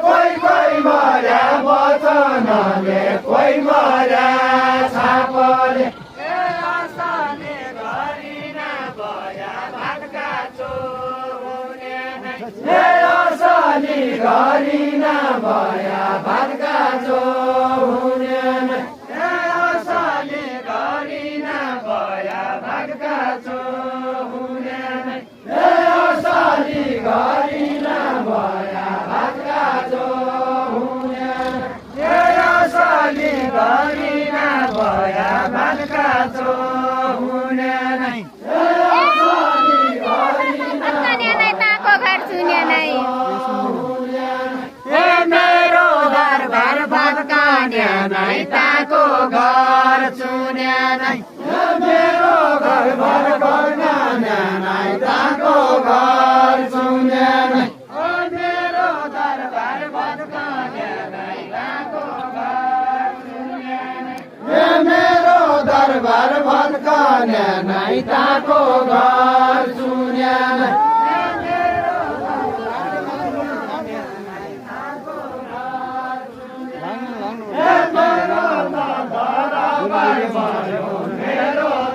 कोही कोही मर्या वचनले कोही मर्या छापले असली गरी नभया भातका चो हुने असली गरी नभया भातका चो हुने असली गरी नभया भातका चो हुने असली गरी नभया भातका चो हुने मेरो दरबार भत्काने नै ताको घर चुने नै मेरो घर भत्काने नै ताको घर चुने नै मेरो दरबार भत्काने नै ताको घर चुने नै मेरो दरबार भत्काने नै ताको घर चुने नै मेरो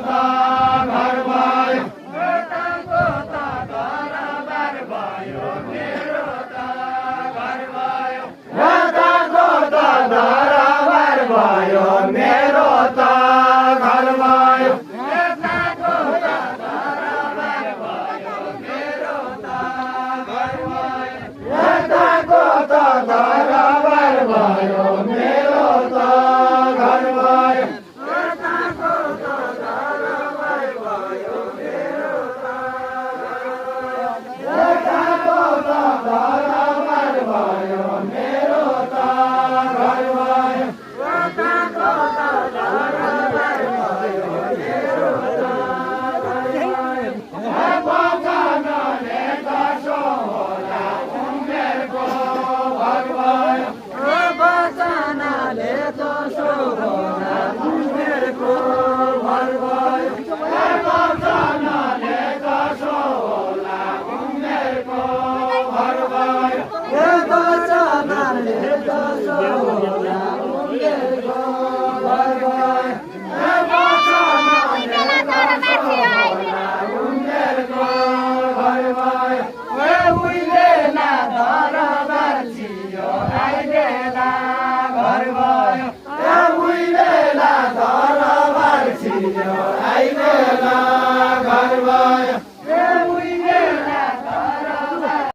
त घर भयो मेरो